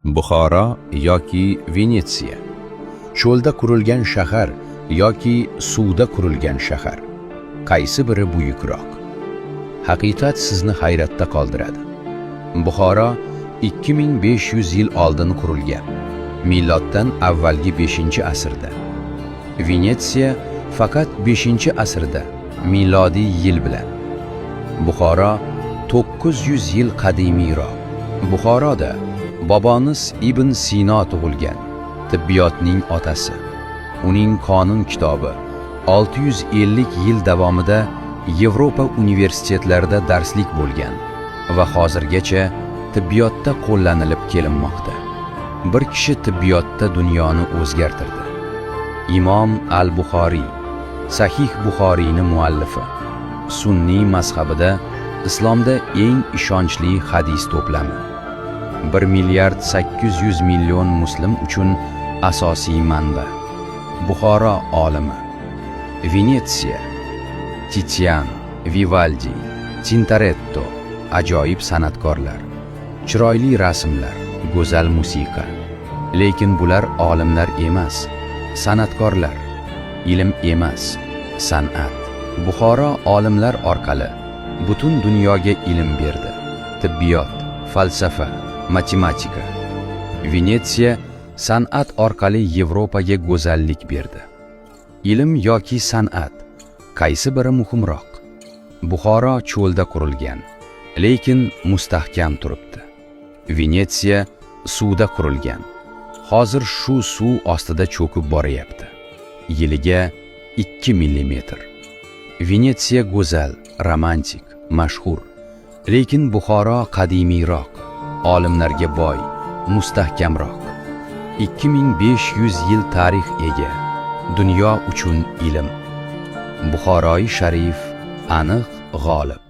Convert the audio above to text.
Buxoro yoki Venetsiya, cho'lda qurilgan shahar yoki suvda qurilgan shahar, qaysi biri buyukroq? Haqiqat sizni hayratda qoldiradi. Buxoro 2500 yil oldin qurilgan, miloddan avvalgi 5-asrda. Venetsiya faqat 5-asrda, milodiy yil bilan. Buxoro 900 yil qadimiyroq. Buxoroda boboniz Ibn Sino tug'ilgan, tibbiyotning otasi. Uning qonun kitobi 650 yil davomida Yevropa universitetlarida darslik bo'lgan va hozirgacha tibbiyotda qo'llanilib kelinmoqda. Bir kishi tibbiyotda dunyoni o'zgartirdi. Imom al-Buxoriy, Sahih Buxoriyni muallifi. Sunniy mazhabida islomda eng ishonchli hadis to'plami. 1,800,000,000 muslim uchun asosiy manba. Buxoro olimi. Venetsiya, Titian, Vivaldi, Tintoretto, ajoyib san'atkorlar, chiroyli rasmlar, go'zal musiqa. Lekin bular olimlar emas, san'atkorlar, ilm emas, san'at. Buxoro olimlar orqali butun dunyoga ilm berdi. Tibbiyot, falsafa, matematika. Venetsiya san'at orqali Yevropaga go'zallik berdi. Ilm yoki san'at, qaysi biri muhimroq? Buxoro cho'lda qurilgan, lekin mustahkam turibdi. Venetsiya suvda qurilgan. Hozir shu suv ostida cho'kib boryapti. Yiliga 2 millimetr. Venetsiya go'zal, romantik, mashhur, lekin Buxoro qadimiyroq, olimlarga boy, mustahkamroq. 2500 yil tarix ega, dunyo uchun ilm. Buxoroi sharif aniq g'olib.